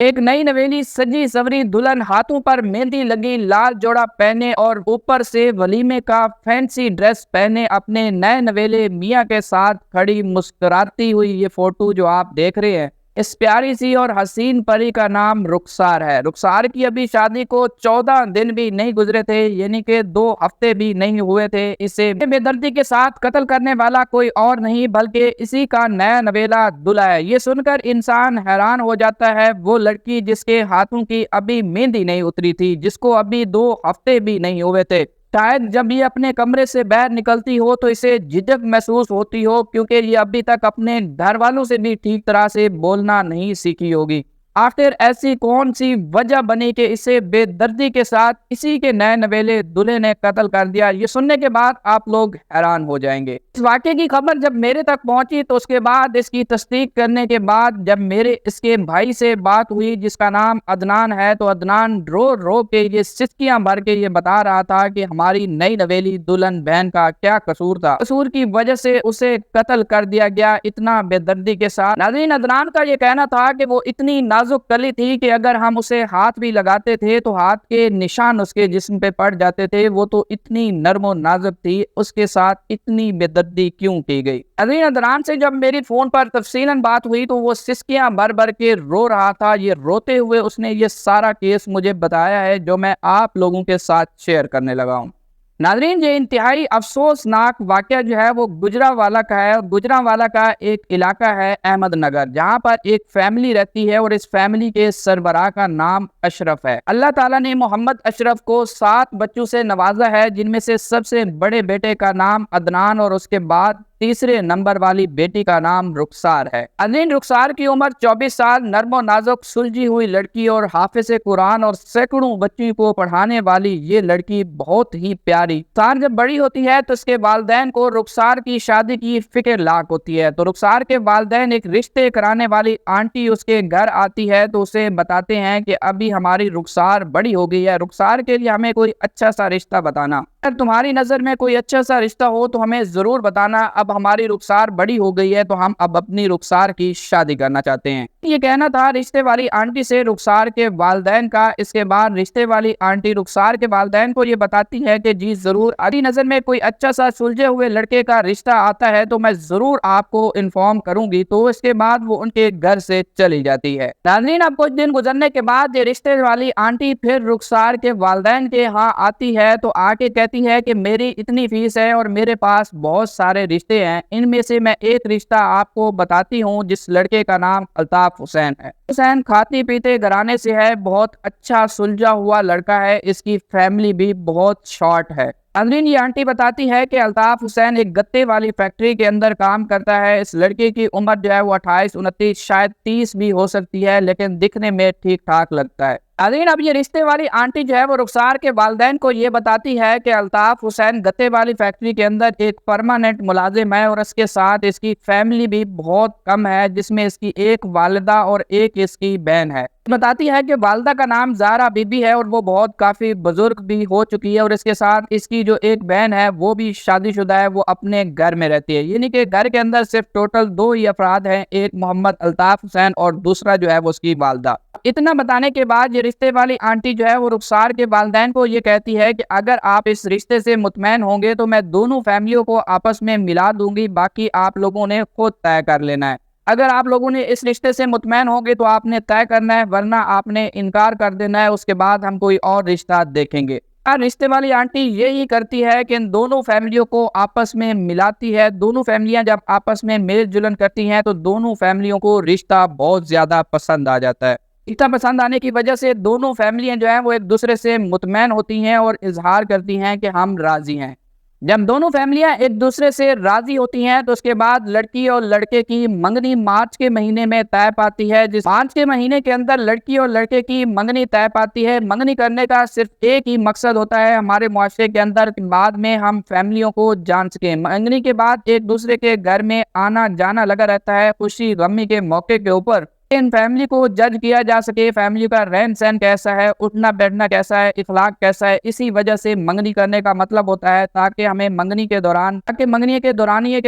एक नई नवेली सजी सवरी दुल्हन, हाथों पर मेहंदी लगी, लाल जोड़ा पहने और ऊपर से वलीमे का फैंसी ड्रेस पहने अपने नए नवेले मियाँ के साथ खड़ी मुस्कुराती हुई ये फोटो जो आप देख रहे हैं, इस प्यारी सी और हसीन परी का नाम रुखसार है। रुखसार की अभी शादी को 14 दिन भी नहीं गुजरे थे, यानी कि 2 हफ्ते भी नहीं हुए थे। इसे बेदर्दी के साथ कत्ल करने वाला कोई और नहीं बल्कि इसी का नया नवेला दूल्हा है। ये सुनकर इंसान हैरान हो जाता है। वो लड़की जिसके हाथों की अभी मेहंदी नहीं उतरी थी, जिसको अभी 2 हफ्ते भी नहीं हुए थे, शायद जब ये अपने कमरे से बाहर निकलती हो तो इसे झिझक महसूस होती हो, क्योंकि ये अभी तक अपने घर वालों से भी ठीक तरह से बोलना नहीं सीखी होगी। आखिर ऐसी कौन सी वजह बनी कि इसे बेदर्दी के साथ इसी के नए नवेले दूल्हे ने कत्ल कर दिया? ये सुनने के बाद आप लोग हैरान हो जाएंगे। इस वाकये की खबर जब मेरे तक पहुंची तो उसके बाद इसकी तस्दीक करने के बाद जब मेरे इसके भाई से बात हुई, जिसका नाम अदनान है, तो अदनान रो रो के ये सिसकियां भर के ये बता रहा था कि हमारी नई नवेली दुल्हन बहन का क्या कसूर था, कसूर की वजह से उसे कत्ल कर दिया गया इतना बेदर्दी के साथ। नाज़रीन, अदनान का ये कहना था कि वो इतनी नाजुक कली थी कि अगर हम उसे हाथ भी लगाते थे तो हाथ के निशान उसके जिस्म पे पड़ जाते थे। वो तो इतनी नर्म और नाजुक थी, उसके साथ इतनी बेदर्दी क्यों की गई? अदनान से जब मेरी फोन पर तफसीलन बात हुई तो वो सिसकियां भर भर के रो रहा था। ये रोते हुए उसने ये सारा केस मुझे बताया है, जो मैं आप लोगों के साथ शेयर करने लगा हूँ। नाज़रीन, ये इंतहाई अफसोसनाक वाक़या जो है वो गुजरांवाला का है। गुजरांवाला का एक इलाका है अहमदनगर, जहाँ पर एक फैमिली रहती है और इस फैमिली के सरबराह का नाम अशरफ है। अल्लाह ताला ने मोहम्मद अशरफ को 7 बच्चों से नवाजा है, जिनमें से सबसे बड़े बेटे का नाम अदनान और उसके बाद तीसरे नंबर वाली बेटी का नाम रुखसार है। अदीन रुखसार की उम्र 24 साल, नर्मो नाजुक सुलझी हुई लड़की और हाफिज कुरान और सैकड़ों बच्चों को पढ़ाने वाली ये लड़की बहुत ही प्यारी। रुखसार जब बड़ी होती है तो उसके वालिदैन को रुखसार की शादी की फिक्र लाक होती है। तो रुखसार के वालिदैन एक रिश्ते कराने वाली आंटी उसके घर आती है तो उसे बताते हैं कि अभी हमारी रुखसार बड़ी हो गई है, रुखसार के लिए हमें कोई अच्छा सा रिश्ता बताना। अगर तुम्हारी नजर में कोई अच्छा सा रिश्ता हो तो हमें जरूर बताना। अब हमारी रुखसार बड़ी हो गई है तो हम अब अपनी रुखसार की शादी करना चाहते हैं। ये कहना था रिश्ते वाली आंटी से रुखसार के वालिदैन का। इसके बाद रिश्ते वाली आंटी रुखसार के वालिदैन को ये बताती है कि जी जरूर, अभी नजर में कोई अच्छा सा सुलझे हुए लड़के का रिश्ता आता है तो मैं जरूर आपको इन्फॉर्म करूंगी। तो इसके बाद वो उनके घर से चली जाती है। नाज़रीन, अब कुछ दिन गुजरने के बाद ये रिश्ते वाली आंटी फिर रुखसार के वालिदैन के यहाँ आती है तो आके कहती है कि मेरी इतनी फीस है और मेरे पास बहुत सारे रिश्ते हैं, इनमें से मैं एक रिश्ता आपको बताती हूँ जिस लड़के का नाम अल्ताफ हुसैन है। हुसैन खाती पीते घराने से है, बहुत अच्छा सुलझा हुआ लड़का है, इसकी फैमिली भी बहुत शॉर्ट है। नाज़रीन, ये आंटी बताती है कि अल्ताफ हुसैन एक गत्ते वाली फैक्ट्री के अंदर काम करता है। इस लड़के की उम्र जो है वो 28, 29, शायद 30 भी हो सकती है, लेकिन दिखने में ठीक ठाक लगता है। नाज़रीन, अब ये रिश्ते वाली आंटी जो है वो रुखसार के वालिदैन को ये बताती है कि अल्ताफ हुसैन गत्ते वाली फैक्ट्री के अंदर एक परमानेंट मुलाजिम है और इसके साथ इसकी फैमिली भी बहुत कम है, जिसमें इसकी एक वालिदा और एक इसकी बहन है। बताती है कि वालिदा का नाम ज़ारा बीबी है और वो बहुत काफ़ी बुजुर्ग भी हो चुकी है और इसके साथ इसकी जो एक बहन है वो भी शादीशुदा है, वो अपने घर में रहती है। यानी कि घर के अंदर सिर्फ टोटल 2 ही अफराद हैं, एक मोहम्मद अल्ताफ हुसैन और दूसरा जो है वो उसकी वालिदा। इतना बताने के बाद ये रिश्ते वाली आंटी जो है वो रुखसार के वालिदैन को ये कहती है कि अगर आप इस रिश्ते से मुतमैन होंगे तो मैं दोनों फैमिलियों को आपस में मिला दूंगी, बाकी आप लोगों ने खुद तय कर लेना है। अगर आप लोगों ने इस रिश्ते से मुतमैन होंगे तो आपने तय करना है, वरना आपने इनकार कर देना है, उसके बाद हम कोई और रिश्ता देखेंगे। रिश्ते वाली आंटी यही करती है कि इन दोनों फैमिलियों को आपस में मिलाती है। दोनों फैमिलियां जब आपस में मेल जुलन करती हैं तो दोनों फैमिलियों को रिश्ता बहुत ज्यादा पसंद आ जाता है। इतना पसंद आने की वजह से दोनों फैमिलियां जो हैं वो एक दूसरे से मुतमैन होती हैं और इजहार करती हैं कि हम राजी हैं। जब दोनों फैमिलियां एक दूसरे से राजी होती हैं तो उसके बाद लड़की और लड़के की मंगनी मार्च के महीने में तय पाती है। जिस मार्च के महीने के अंदर लड़की और लड़के की मंगनी तय पाती है। मंगनी करने का सिर्फ एक ही मकसद होता है हमारे मुआशरे के अंदर, बाद में हम फैमिलियों को जान सकें। मंगनी के बाद एक दूसरे के घर में आना जाना लगा रहता है, खुशी गमी के मौके के ऊपर इन फैमिली को जज किया जा सके, फैमिली का रहन सहन कैसा है, उठना बैठना कैसा है, इखलाक कैसा है। इसी वजह से मंगनी करने का मतलब होता है ताकि हमें मंगनी के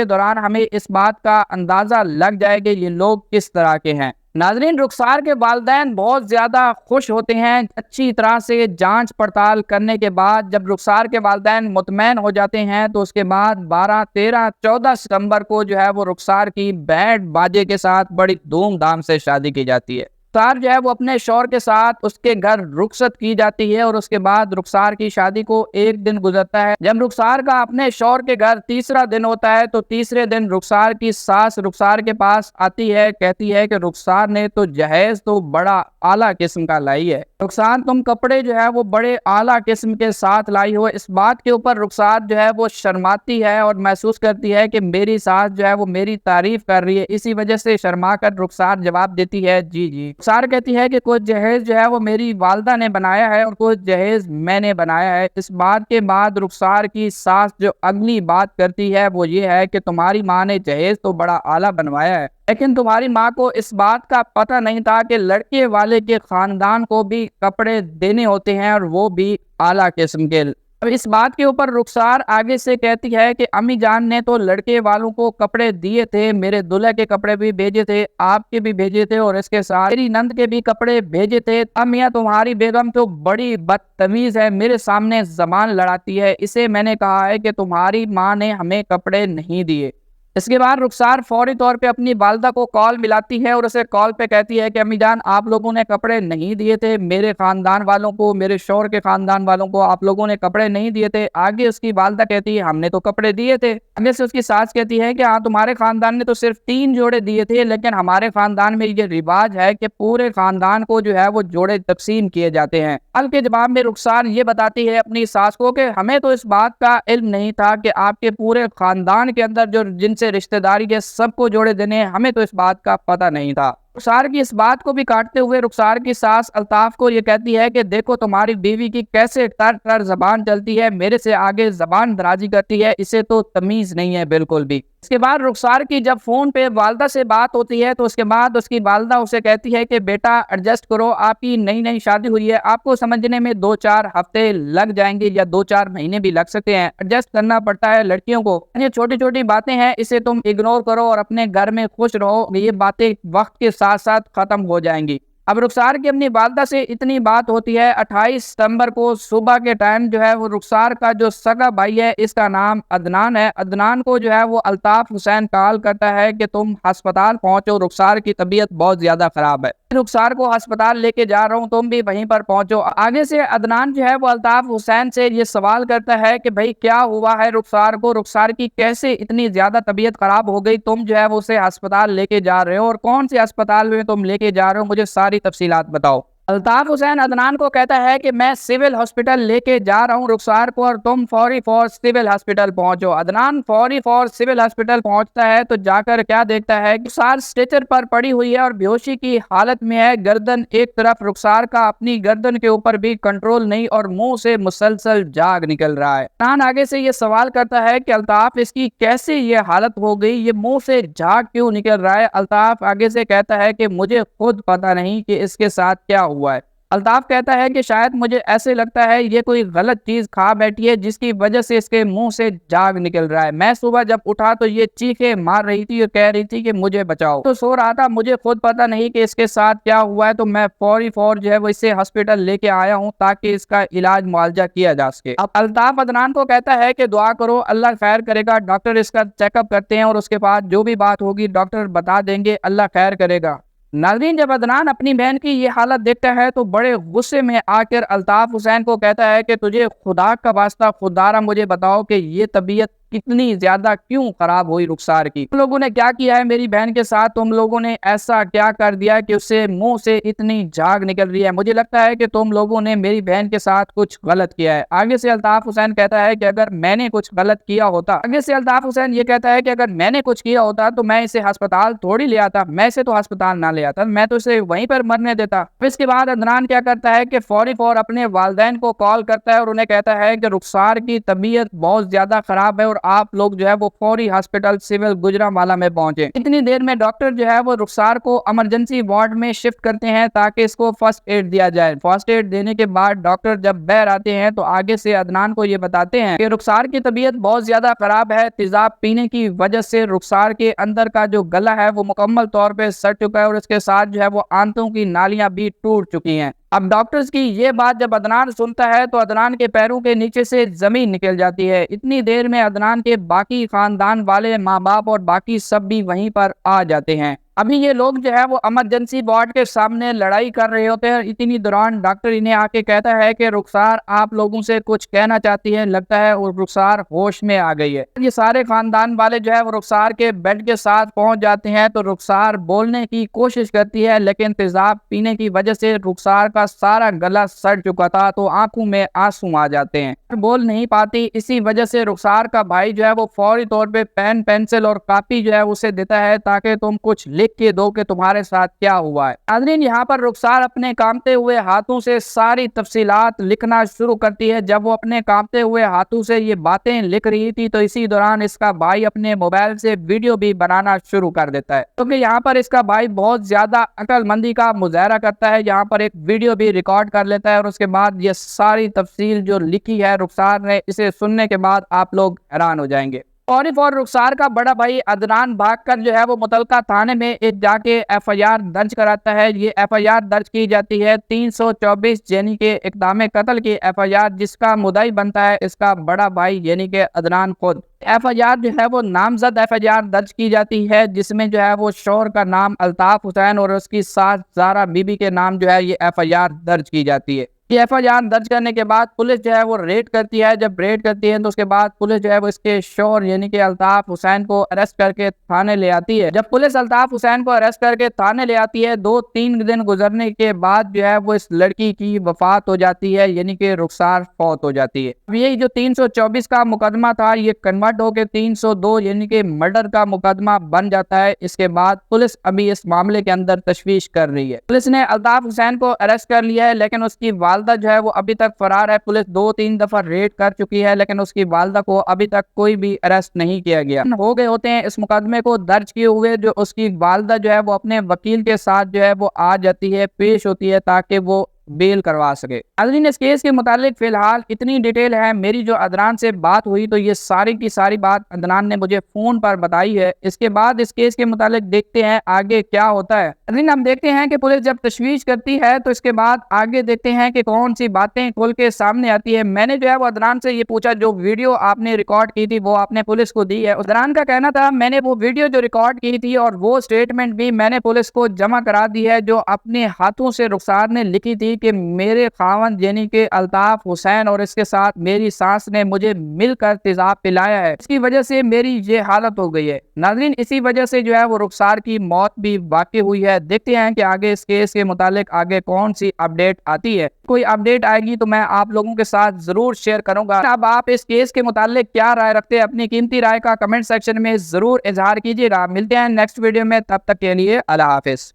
दौरान हमें इस बात का अंदाजा लग जाए कि ये लोग किस तरह के हैं। ناظرین، رخسار کے والدین بہت زیادہ خوش ہوتے ہیں۔ اچھی طرح سے جانچ پڑتال کرنے کے بعد جب رخسار کے والدین مطمئن ہو جاتے ہیں تو اس کے بعد 12، 13، 14 ستمبر کو جو ہے وہ رخسار کی بینڈ باجے کے ساتھ بڑی دھوم دھام سے شادی کی جاتی ہے۔ رخسار جو ہے وہ اپنے شوہر کے ساتھ اس کے گھر رخصت کی جاتی ہے اور اس کے بعد رخسار کی شادی کو ایک دن گزرتا ہے۔ جب رخسار کا اپنے شوہر کے گھر تیسرا دن ہوتا ہے تو تیسرے دن رخسار کی ساس رخسار کے پاس آتی ہے، کہتی ہے کہ رخسار نے تو جہیز تو بڑا اعلیٰ قسم کا لائی ہے، رخسار تم کپڑے جو ہے وہ بڑے اعلیٰ قسم کے ساتھ لائی ہو۔ اس بات کے اوپر رخسار جو ہے وہ شرماتی ہے اور محسوس کرتی ہے کہ میری ساس جو ہے وہ میری تعریف کر رہی ہے، اسی وجہ سے شرما کر رخسار جواب دیتی ہے جی جی۔ رخسار کہتی ہے کہ کچھ جہیز جو ہے وہ میری والدہ نے بنایا ہے اور کچھ جہیز میں نے بنایا ہے۔ اس بات کے بعد رخسار کی ساس جو اگلی بات کرتی ہے وہ یہ ہے کہ تمہاری ماں نے جہیز تو بڑا اعلیٰ بنوایا ہے، لیکن تمہاری ماں کو اس بات کا پتہ نہیں تھا کہ لڑکے والے کے خاندان کو بھی کپڑے دینے ہوتے ہیں اور وہ بھی اعلیٰ قسم کے۔ اب اس بات کے اوپر رخسار آگے سے کہتی ہے کہ امی جان نے تو لڑکے والوں کو کپڑے دیے تھے، میرے دلہے کے کپڑے بھی بھیجے تھے، آپ کے بھی بھیجے تھے اور اس کے ساتھ میری نند کے بھی کپڑے بھیجے تھے۔ اب میاں تمہاری بیگم تو بڑی بدتمیز ہے، میرے سامنے زبان لڑاتی ہے، اسے میں نے کہا ہے کہ تمہاری ماں نے ہمیں کپڑے نہیں دیے۔ اس کے بعد رخسار فوری طور پہ اپنی والدہ کو کال ملاتی ہے اور اسے کال پہ کہتی ہے کہ امی جان آپ لوگوں نے کپڑے نہیں دیے تھے، میرے خاندان والوں کو، میرے شوہر کے خاندان والوں کو آپ لوگوں نے کپڑے نہیں دیے تھے۔ آگے اس کی والدہ کہتی ہے ہم نے تو کپڑے دیے تھے۔ آگے سے اس کی ساس کہتی ہے کہ ہاں تمہارے خاندان نے تو صرف 3 جوڑے دیے تھے، لیکن ہمارے خاندان میں یہ رواج ہے کہ پورے خاندان کو جو ہے وہ جوڑے تقسیم کیے جاتے ہیں۔ حل کے جواب میں رخسار یہ بتاتی ہے اپنی ساس کو کہ ہمیں تو اس بات کا علم نہیں تھا کہ آپ کے پورے خاندان کے اندر جو جن سے رشتہ داری کے سب کو جوڑے دینے ہیں، ہمیں تو اس بات کا پتہ نہیں تھا۔ رخسار کی اس بات کو بھی کاٹتے ہوئے رخسار کی ساس الطاف کو یہ کہتی ہے کہ دیکھو تمہاری بیوی کی کیسے ٹر ٹر زبان چلتی ہے، میرے سے آگے زبان درازی کرتی ہے، اسے تو تمیز نہیں ہے بالکل بھی۔ اس کے بعد رخسار کی جب فون پہ والدہ سے بات ہوتی ہے تو اس کے بعد اس کی والدہ اسے کہتی ہے کہ بیٹا ایڈجسٹ کرو، آپ کی نئی نئی شادی ہوئی ہے، آپ کو سمجھنے میں 2-4 ہفتے لگ جائیں گے یا 2-4 مہینے بھی لگ سکتے ہیں، ایڈجسٹ کرنا پڑتا ہے لڑکیوں کو، یہ چھوٹی چھوٹی باتیں ہیں، اسے تم اگنور کرو اور اپنے گھر میں خوش رہو، یہ باتیں وقت کے ساتھ ساتھ ختم ہو جائیں گی۔ اب رخسار کی اپنی والدہ سے اتنی بات ہوتی ہے۔ 28 ستمبر کو صبح کے ٹائم جو ہے وہ رخسار کا جو سگا بھائی ہے، اس کا نام عدنان ہے، عدنان کو جو ہے وہ الطاف حسین کال کرتا ہے کہ تم ہسپتال پہنچو، رخسار کی طبیعت بہت زیادہ خراب ہے، رخسار کو ہسپتال لے کے جا رہا ہوں، تم بھی وہیں پر پہنچو۔ آگے سے عدنان جو ہے وہ الطاف حسین سے یہ سوال کرتا ہے کہ بھائی کیا ہوا ہے رخسار کو، رخسار کی کیسے اتنی زیادہ طبیعت خراب ہو گئی، تم جو ہے وہ اسے ہسپتال لے کے جا رہے ہو اور کون سے ہسپتال میں تم لے کے جا رہے ہو، مجھے ساری تفصیلات بتاؤ۔ الطاف حسین عدنان کو کہتا ہے کہ میں سول ہاسپٹل لے کے جا رہا ہوں رخسار کو اور تم فوری فور سول ہاسپٹل پہنچو۔ عدنان فوری فور سول ہاسپٹل پہنچتا ہے تو جا کر کیا دیکھتا ہے کہ رخسار اسٹریچر پر پڑی ہوئی ہے اور بے ہوشی کی حالت میں ہے، گردن ایک طرف، رخسار کا اپنی گردن کے اوپر بھی کنٹرول نہیں اور منہ سے مسلسل جاگ نکل رہا ہے۔ عدنان آگے سے یہ سوال کرتا ہے کہ الطاف اس کی کیسے یہ حالت ہو گئی، یہ منہ سے جاگ کیوں نکل رہا ہے؟ الطاف آگے سے کہتا ہے کہ مجھے خود پتہ نہیں کہ اس کے ساتھ کیا ہوا ہے۔ الطاف کہتا ہے کہ شاید مجھے ایسے لگتا ہے یہ کوئی غلط چیز کھا بیٹھی ہے جس کی وجہ سے اس کے منہ سے جاگ نکل رہا ہے، میں صبح جب اٹھا تو یہ چیخیں مار رہی تھی اور کہہ رہی تھی کہ مجھے بچاؤ، تو سو رہا تھا، مجھے خود پتہ نہیں کہ اس کے ساتھ کیا ہوا ہے، تو میں فوری فور جو ہے وہ اسے ہاسپٹل لے کے آیا ہوں تاکہ اس کا علاج معالجہ کیا جا سکے۔ اب الطاف عدنان کو کہتا ہے کہ دعا کرو، اللہ خیر کرے گا، ڈاکٹر اس کا چیک اپ کرتے ہیں اور اس کے بعد جو بھی بات ہوگی ڈاکٹر بتا دیں گے، اللہ خیر کرے گا۔ ناظرین، جب عدنان اپنی بہن کی یہ حالت دیکھتا ہے تو بڑے غصے میں آ کر الطاف حسین کو کہتا ہے کہ تجھے خدا کا واسطہ خوددارا مجھے بتاؤ کہ یہ طبیعت کتنی زیادہ کیوں خراب ہوئی رخسار کی، تم لوگوں نے کیا کیا ہے میری بہن کے ساتھ، تم لوگوں نے ایسا کیا کر دیا کہ اسے منہ سے اتنی جاگ نکل رہی ہے، مجھے لگتا ہے کہ تم لوگوں نے میری بہن کے ساتھ کچھ غلط کیا ہے۔ آگے سے الطاف حسین کہتا ہے کہ اگر میں نے کچھ غلط کیا ہوتا، آگے سے الطاف حسین یہ کہتا ہے کہ اگر میں نے کچھ کیا ہوتا تو میں اسے ہسپتال تھوڑی لے آتا، میں اسے تو ہسپتال نہ لے آتا، میں تو اسے وہیں پر مرنے دیتا۔ اس کے بعد عدنان کیا کرتا ہے کہ فوری فور اپنے والدین کو کال کرتا ہے اور انہیں کہتا ہے کہ رخسار کی طبیعت بہت زیادہ خراب ہے اور आप लोग जो है वो फौरी हॉस्पिटल सिविल गुजरांवाला में पहुंचे। इतनी देर में डॉक्टर जो है वो रुखसार को इमरजेंसी वार्ड में शिफ्ट करते हैं ताकि इसको फर्स्ट एड दिया जाए। फर्स्ट एड देने के बाद डॉक्टर जब बाहर आते हैं तो आगे से अदनान को ये बताते हैं कि रुखसार की तबीयत बहुत ज्यादा खराब है। तेजाब पीने की वजह से रुखसार के अंदर का जो गला है वो मुकम्मल तौर पे सड़ चुका है और इसके साथ जो है वो आंतों की नालियां भी टूट चुकी हैं। अब डॉक्टर्स की ये बात जब अदनान सुनता है तो अदनान के पैरों के नीचे से जमीन निकल जाती है। इतनी देर में अदनान के बाकी खानदान वाले, माँ बाप और बाकी सब भी वहीं पर आ जाते हैं। अभी ये लोग जो है वो इमरजेंसी वार्ड के सामने लड़ाई कर रहे होते हैं। इतनी दौरान डॉक्टर इन्हें आके कहता है कि रुखसार आप लोगों से कुछ कहना चाहती है, लगता है और रुखसार होश में आ गई है। ये सारे खानदान वाले जो है वो रुखसार के बेड के साथ पहुंच जाते हैं तो रुखसार बोलने की कोशिश करती है, लेकिन तेजाब पीने की वजह से रुखसार का सारा गला सड़ चुका था तो आंखों में आंसू आ जाते हैं, बोल नहीं पाती। इसी वजह से रुखसार का भाई जो है वो फौरी तौर पे पेन, पेंसिल और कॉपी जो है उसे देता है ताकि तुम कुछ लिख के दो कि तुम्हारे साथ क्या हुआ है। नाज़रीन, यहाँ पर रुखसार अपने कांपते हुए हाथों से सारी तफसीलात लिखना शुरू करती है। जब वो अपने कांपते हुए हाथों से ये बातें लिख रही थी तो इसी दौरान इसका भाई अपने मोबाइल से वीडियो भी बनाना शुरू कर देता है, क्योंकि यहाँ पर इसका भाई बहुत ज्यादा अक्लमंदी का मुजाहरा करता है। यहाँ पर एक वीडियो भी रिकॉर्ड कर लेता है और उसके बाद ये सारी तफसील जो लिखी है रुखसार ने, इसे सुनने के बाद आप लोग हैरान हो जाएंगे। फौरी फौर रुखसार का बड़ा भाई अदनान भागकर जो है वो मुतलका थाने में एक जाके एफआईआर दर्ज कराता है। ये एफआईआर दर्ज की जाती है 324 यानी के इक़दाम कत्ल की एफआईआर, जिसका मुद्दाई बनता है इसका बड़ा भाई यानी के अदनान खुद। एफआईआर जो है वो नामजद एफआईआर दर्ज की जाती है, जिसमें जो है वो शोहर का नाम अल्ताफ हुसैन और उसकी सास ज़ारा बीबी के नाम जो है ये एफआईआर दर्ज की जाती है। ये एफआईआर दर्ज करने के बाद पुलिस जो है वो रेड करती है। जब रेड करती है तो उसके बाद पुलिस जो है वो इसके शोहर यानी कि अल्ताफ हुसैन को अरेस्ट करके थाने ले आती है। जब पुलिस अल्ताफ हुसैन को अरेस्ट करके थाने ले आती है, 2-3 दिन गुजरने के बाद जो है वो इस लड़की की वफात हो जाती है, यानी कि रुखसार फौत हो जाती है। अब यही जो 324 का मुकदमा था ये कन्वर्ट होकर 302 यानी कि मर्डर का मुकदमा बन जाता है। इसके बाद पुलिस अभी इस मामले के अंदर तशवीश कर रही है। पुलिस ने अल्ताफ हुसैन को अरेस्ट कर लिया है, लेकिन उसकी वालदा जो है वो अभी तक फरार है। पुलिस 2-3 दफा रेड कर चुकी है, लेकिन उसकी वालदा को अभी तक कोई भी अरेस्ट नहीं किया गया। हो गए होते हैं इस मुकदमे को दर्ज किए हुए, जो उसकी वालदा जो है वो अपने वकील के साथ जो है वो आ जाती है, पेश होती है ताकि वो बेल करवा सके। नाज़रीन, इस केस के मुतालिक फिलहाल इतनी डिटेल है। मेरी जो अदनान से बात हुई तो ये सारी की सारी बात अदनान ने मुझे फोन पर बताई है। इसके बाद इस केस के मुतालिक देखते हैं आगे क्या होता है। नाज़रीन, हम देखते हैं कि पुलिस जब तशवीश करती है तो इसके बाद आगे देखते हैं कि कौन सी बातें खुल के सामने आती है। मैंने जो है वो अदनान से ये पूछा, जो वीडियो आपने रिकॉर्ड की थी वो आपने पुलिस को दी है? अदनान का कहना था मैंने वो वीडियो जो रिकॉर्ड की थी और वो स्टेटमेंट भी मैंने पुलिस को जमा करा दी है, जो अपने हाथों से रुखसार ने लिखी थी कि मेरे खावंद यानी कि अल्ताफ हुसैन और इसके साथ मेरी सास ने मुझे मिलकर तेजाब पिलाया है, इसकी वजह से मेरी ये हालत हो गई है। नाज़रीन, इसी वजह से जो है वो रुखसार की मौत भी वाक़ई हुई है। देखते हैं कि आगे इस केस के मुतालिक आगे कौन सी अपडेट आती है। कोई अपडेट आएगी तो मैं आप लोगों के साथ जरूर शेयर करूंगा। अब आप इस केस के मुतालिक क्या राय रखते हैं, अपनी कीमती राय का कमेंट सेक्शन में जरूर इजहार कीजिएगा। मिलते हैं नेक्स्ट वीडियो में, तब तक के लिए अल्लाह हाफिज।